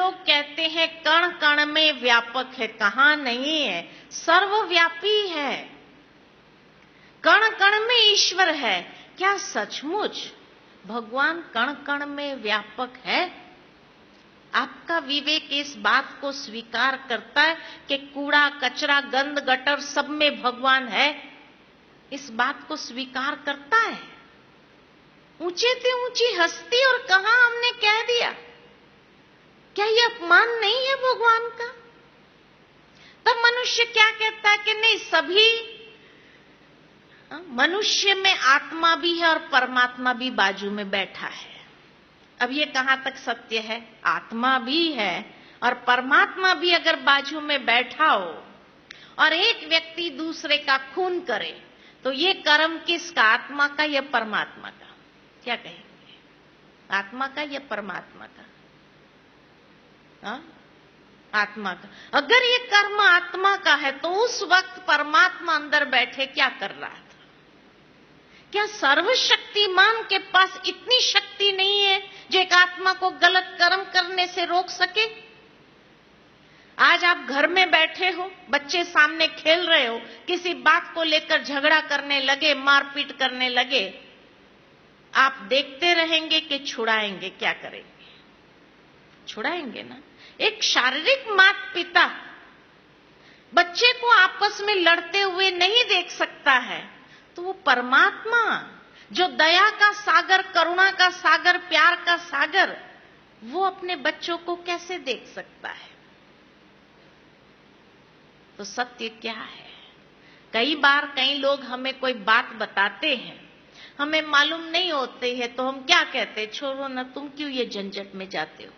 लोग कहते हैं कण कण में व्यापक है, कहां नहीं है, सर्वव्यापी है। कण कण में ईश्वर है। क्या सचमुच भगवान कण कण में व्यापक है? आपका विवेक इस बात को स्वीकार करता है कि कूड़ा कचरा गंद गटर सब में भगवान है? इस बात को स्वीकार करता है? ऊंचे से ऊंची हस्ती और कहां हमने कह दिया? क्या यह अपमान नहीं है भगवान का? तब मनुष्य क्या कहता है कि नहीं, सभी मनुष्य में आत्मा भी है और परमात्मा भी बाजू में बैठा है। अब ये कहां तक सत्य है? आत्मा भी है और परमात्मा भी अगर बाजू में बैठा हो और एक व्यक्ति दूसरे का खून करे तो ये कर्म किसका? आत्मा का या परमात्मा का? क्या कहेंगे? आत्मा का या परमात्मा का? आत्मा का। अगर ये कर्म आत्मा का है तो उस वक्त परमात्मा अंदर बैठे क्या कर रहा था? क्या सर्वशक्तिमान के पास इतनी शक्ति नहीं है जो एक आत्मा को गलत कर्म करने से रोक सके? आज आप घर में बैठे हो, बच्चे सामने खेल रहे हो, किसी बात को लेकर झगड़ा करने लगे, मारपीट करने लगे, आप देखते रहेंगे कि छुड़ाएंगे? क्या करेंगे? छुड़ाएंगे ना। एक शारीरिक माता पिता बच्चे को आपस में लड़ते हुए नहीं देख सकता है, तो वो परमात्मा जो दया का सागर, करुणा का सागर, प्यार का सागर, वो अपने बच्चों को कैसे देख सकता है? तो सत्य क्या है? कई बार कई लोग हमें कोई बात बताते हैं, हमें मालूम नहीं होते हैं, तो हम क्या कहते हैं? छोड़ो ना, तुम क्यों ये झंझट में जाते हो,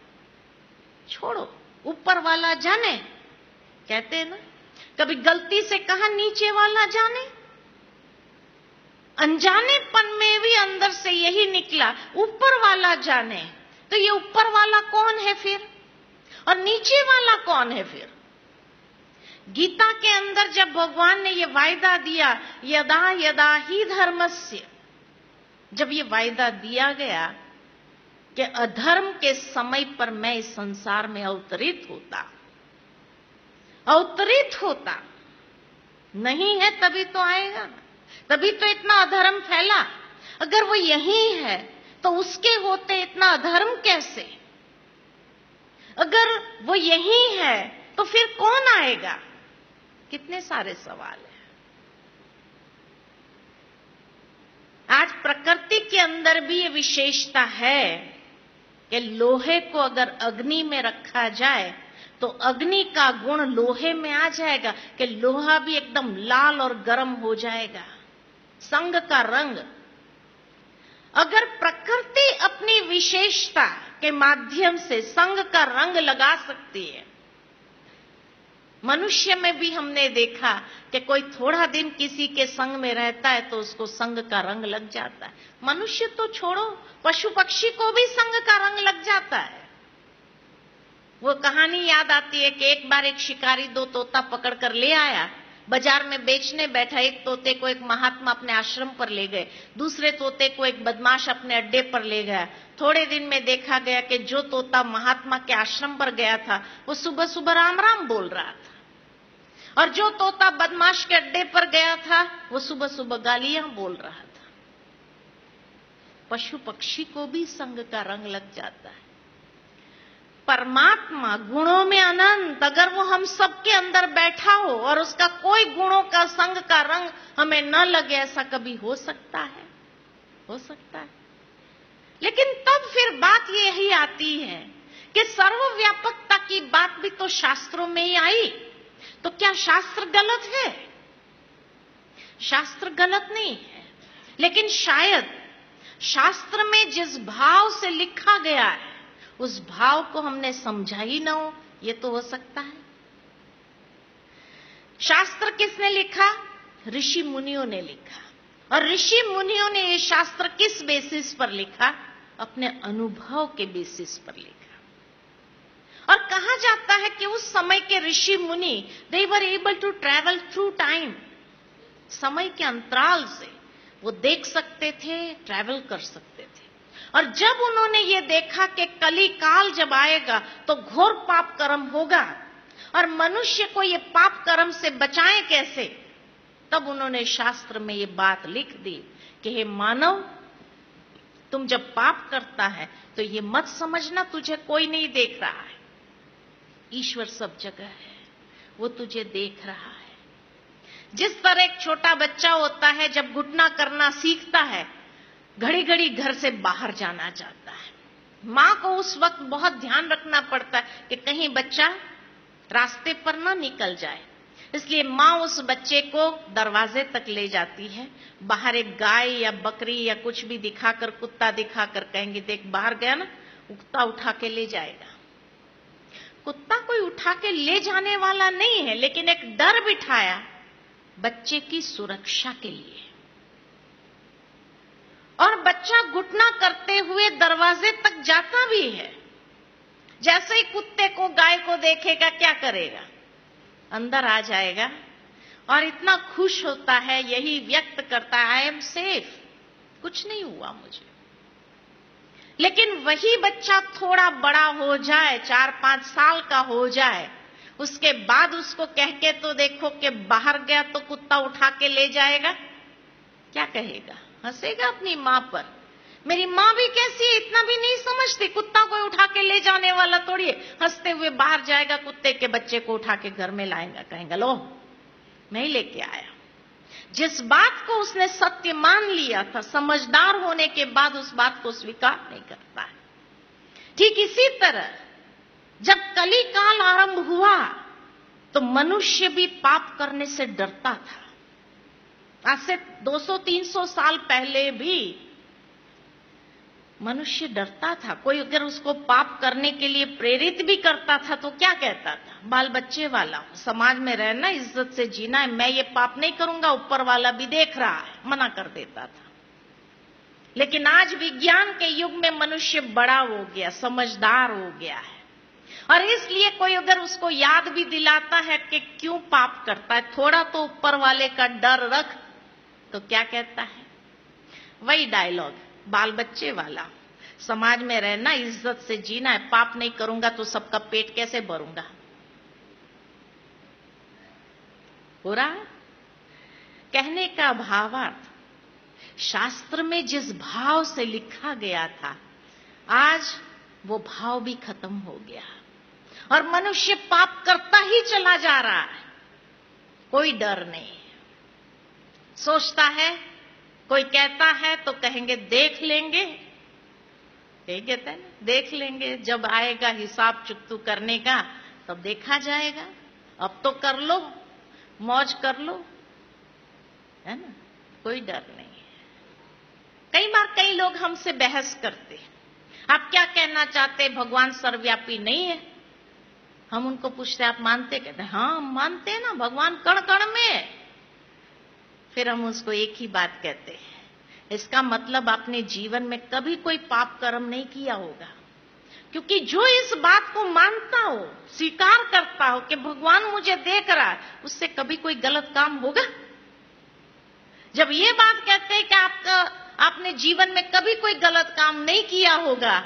छोड़ो, ऊपर वाला जाने, कहते हैं ना। कभी गलती से कहा नीचे वाला जाने, अनजानेपन में भी अंदर से यही निकला, ऊपर वाला जाने। तो ये ऊपर वाला कौन है फिर, और नीचे वाला कौन है फिर? गीता के अंदर जब भगवान ने ये वायदा दिया, यदा यदा ही धर्मस्य, जब ये वायदा दिया गया कि अधर्म के समय पर मैं इस संसार में अवतरित होता नहीं है, तभी तो आएगा, तभी तो इतना अधर्म फैला। अगर वो यही है तो उसके होते इतना अधर्म कैसे? अगर वो यही है तो फिर कौन आएगा? कितने सारे सवाल हैं। आज प्रकृति के अंदर भी ये विशेषता है कि लोहे को अगर अग्नि में रखा जाए तो अग्नि का गुण लोहे में आ जाएगा कि लोहा भी एकदम लाल और गर्म हो जाएगा। संग का रंग, अगर प्रकृति अपनी विशेषता के माध्यम से संग का रंग लगा सकती है, मनुष्य में भी हमने देखा कि कोई थोड़ा दिन किसी के संग में रहता है तो उसको संग का रंग लग जाता है। मनुष्य तो छोड़ो, पशु पक्षी को भी संग का रंग लग जाता है। वो कहानी याद आती है कि एक बार एक शिकारी दो तोता पकड़ कर ले आया, बाजार में बेचने बैठा। एक तोते को एक महात्मा अपने आश्रम पर ले गए, दूसरे तोते को एक बदमाश अपने अड्डे पर ले गया। थोड़े दिन में देखा गया कि जो तोता महात्मा के आश्रम पर गया था वो सुबह सुबह राम राम बोल रहा था, और जो तोता बदमाश के अड्डे पर गया था वो सुबह सुबह गालियां बोल रहा था। पशु पक्षी को भी संग का रंग लग जाता है। परमात्मा गुणों में अनंत, अगर वो हम सबके अंदर बैठा हो और उसका कोई गुणों का संग का रंग हमें न लगे, ऐसा कभी हो सकता है? हो सकता है। लेकिन तब फिर बात यही आती है कि सर्वव्यापकता की बात भी तो शास्त्रों में ही आई, तो क्या शास्त्र गलत है? शास्त्र गलत नहीं है, लेकिन शायद शास्त्र में जिस भाव से लिखा गया है उस भाव को हमने समझा ही ना हो, यह तो हो सकता है। शास्त्र किसने लिखा? ऋषि मुनियों ने लिखा। और ऋषि मुनियों ने यह शास्त्र किस बेसिस पर लिखा? अपने अनुभव के बेसिस पर लिखा। और कहा जाता है कि उस समय के ऋषि मुनि they were able to travel through time, समय के अंतराल से वो देख सकते थे, ट्रैवल कर सकते थे। और जब उन्होंने ये देखा कि कली काल जब आएगा तो घोर पाप कर्म होगा और मनुष्य को ये पाप कर्म से बचाएं कैसे, तब उन्होंने शास्त्र में ये बात लिख दी कि हे मानव, तुम जब पाप करता है तो ये मत समझना तुझे कोई नहीं देख रहा है, ईश्वर सब जगह है, वो तुझे देख रहा है। जिस तरह एक छोटा बच्चा होता है जब घुटना करना सीखता है, घड़ी घड़ी घर से बाहर जाना चाहता है, मां को उस वक्त बहुत ध्यान रखना पड़ता है कि कहीं बच्चा रास्ते पर ना निकल जाए, इसलिए मां उस बच्चे को दरवाजे तक ले जाती है, बाहर एक गाय या बकरी या कुछ भी दिखाकर, कुत्ता दिखाकर कहेंगे देख बाहर गया ना, कुत्ता उठा के ले जाएगा। कुत्ता कोई उठा के ले जाने वाला नहीं है, लेकिन एक डर बिठाया बच्चे की सुरक्षा के लिए, और बच्चा घुटना करते हुए दरवाजे तक जाता भी है। जैसे ही कुत्ते को, गाय को देखेगा क्या करेगा, अंदर आ जाएगा और इतना खुश होता है, यही व्यक्त करता है आई एम सेफ, कुछ नहीं हुआ मुझे। लेकिन वही बच्चा थोड़ा बड़ा हो जाए, 4-5 साल का हो जाए, उसके बाद उसको कह के तो देखो कि बाहर गया तो कुत्ता उठा के ले जाएगा, क्या कहेगा, हंसेगा अपनी मां पर। मेरी मां भी कैसी है, इतना भी नहीं समझती, कुत्ता को उठा के ले जाने वाला थोड़ी है। हंसते हुए बाहर जाएगा, कुत्ते के बच्चे को उठा के घर में लाएगा, कहेगा लो मैं ही लेके आया। जिस बात को उसने सत्य मान लिया था, समझदार होने के बाद उस बात को स्वीकार नहीं करता है। ठीक इसी तरह जब कली काल आरंभ हुआ तो मनुष्य भी पाप करने से डरता था। आज से 200-300 साल पहले भी मनुष्य डरता था। कोई अगर उसको पाप करने के लिए प्रेरित भी करता था तो क्या कहता था, बाल बच्चे वाला, समाज में रहना, इज्जत से जीना है, मैं ये पाप नहीं करूंगा, ऊपर वाला भी देख रहा है, मना कर देता था। लेकिन आज विज्ञान के युग में मनुष्य बड़ा हो गया, समझदार हो गया है, और इसलिए कोई अगर उसको याद भी दिलाता है कि क्यों पाप करता है, थोड़ा तो ऊपर वाले का डर रख, तो क्या कहता है, वही डायलॉग, बाल बच्चे वाला, समाज में रहना, इज्जत से जीना है, पाप नहीं करूंगा तो सबका पेट कैसे भरूंगा। हो रहा है। कहने का भावार्थ, शास्त्र में जिस भाव से लिखा गया था, आज वो भाव भी खत्म हो गया और मनुष्य पाप करता ही चला जा रहा है। कोई डर नहीं, सोचता है, कोई कहता है तो कहेंगे देख लेंगे, यही कहते हैं ना, देख लेंगे, जब आएगा हिसाब चुकतू करने का तब देखा जाएगा, अब तो कर लो, मौज कर लो, है ना, कोई डर नहीं है। कई बार कई लोग हमसे बहस करते हैं, आप क्या कहना चाहते, भगवान सर्वव्यापी नहीं है? हम उनको पूछते आप मानते, कहते हाँ हम मानते हैं ना, भगवान कण कण में है। फिर हम उसको एक ही बात कहते हैं, इसका मतलब आपने जीवन में कभी कोई पाप कर्म नहीं किया होगा, क्योंकि जो इस बात को मानता हो, स्वीकार करता हो कि भगवान मुझे देख रहा है, उससे कभी कोई गलत काम होगा? जब ये बात कहते हैं कि आपने जीवन में कभी कोई गलत काम नहीं किया होगा,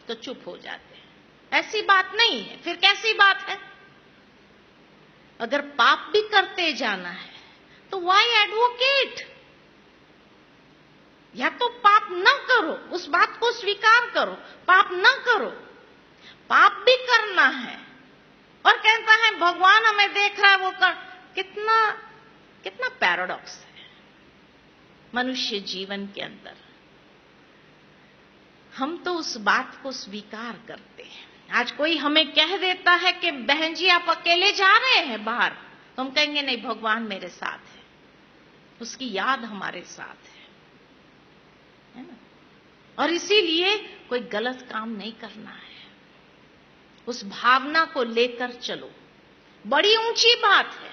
तो चुप हो जाते हैं, ऐसी बात नहीं है। फिर कैसी बात है? अगर पाप भी करते जाना है तो वाई एडवोकेट? या तो पाप न करो, उस बात को स्वीकार करो, पाप न करो। पाप भी करना है और कहता है भगवान हमें देख रहा है, वो कर, कितना पैराडॉक्स है मनुष्य जीवन के अंदर। हम तो उस बात को स्वीकार करते हैं। आज कोई हमें कह देता है कि बहन जी आप अकेले जा रहे हैं बाहर, तो हम कहेंगे नहीं, भगवान मेरे साथ है, उसकी याद हमारे साथ है ना। और इसीलिए कोई गलत काम नहीं करना है, उस भावना को लेकर चलो। बड़ी ऊंची बात है,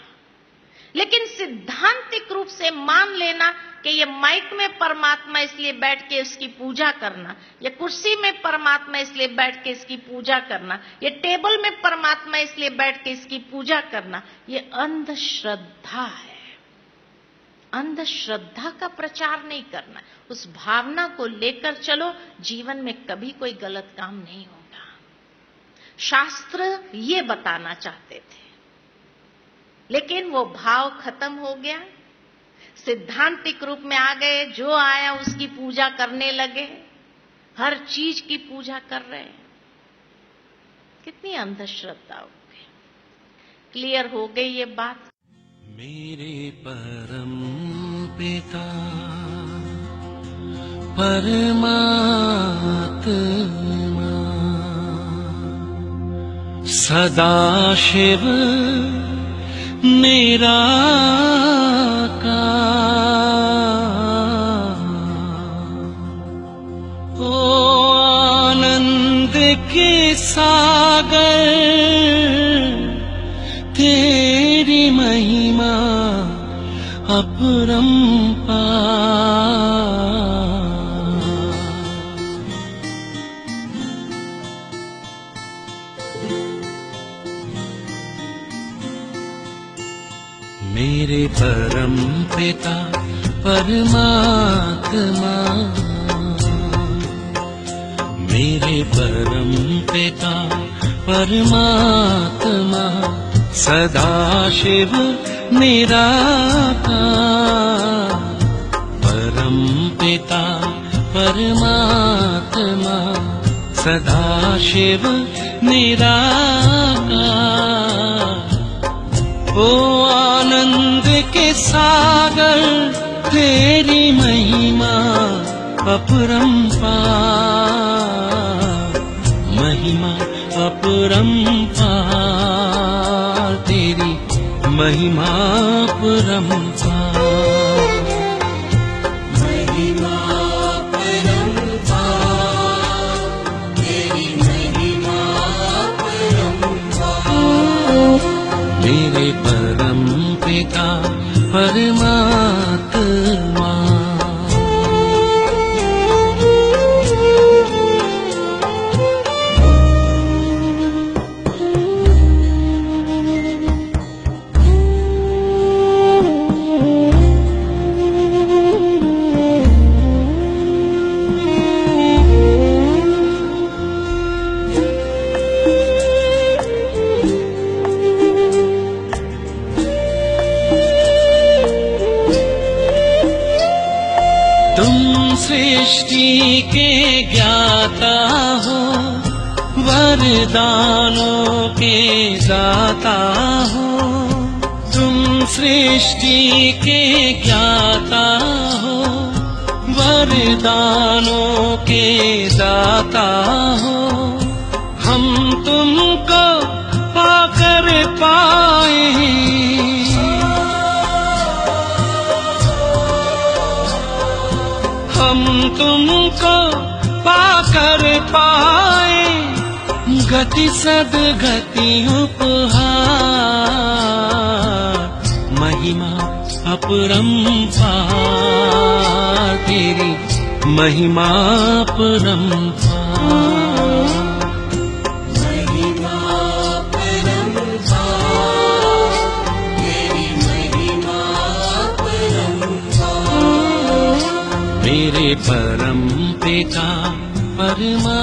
लेकिन सिद्धांतिक रूप से मान लेना कि ये माइक में परमात्मा इसलिए बैठ के इसकी पूजा करना, ये कुर्सी में परमात्मा इसलिए बैठ के इसकी पूजा करना, ये टेबल में परमात्मा इसलिए बैठ के इसकी पूजा करना, ये अंधश्रद्धा है। अंधश्रद्धा का प्रचार नहीं करना, उस भावना को लेकर चलो, जीवन में कभी कोई गलत काम नहीं होगा। शास्त्र ये बताना चाहते थे, लेकिन वो भाव खत्म हो गया, सिद्धांतिक रूप में आ गए, जो आया उसकी पूजा करने लगे, हर चीज की पूजा कर रहे हैं। कितनी अंधश्रद्धा हो गई। क्लियर हो गई ये बात। मेरे परम पिता परमात्मा सदाशिव निराकार, ओ आनंद के सागर, तेरी महिमा अपरंपार। मेरे परम पिता परमात्मा, मेरे परम पिता परमात्मा सदाशिव निराकार, परम पिता परमात्मा सदाशिव निराकार, ओ आनंद के सागर, तेरी महिमा अपरंपार, महिमा अपरंपार, तेरी महिमा अपरंपार, महिमा अपरंपार, तेरी महिमा अपरंपार। मेरे परम पिता परमात्मा, सृष्टि के ज्ञाता हो, वरदानों के दाता हो, तुम सृष्टि के ज्ञाता हो, वरदानों के दाता हो। हम तुमको पाकर पाए, हम तुमको पाकर पाए, गति सद्गति उपहार, महिमा अपरंपार, तेरी महिमा अपरंपार, महिमा अपरंपार, तेरी महिमा अपरंपार। मेरे परम पिता परमात्मा।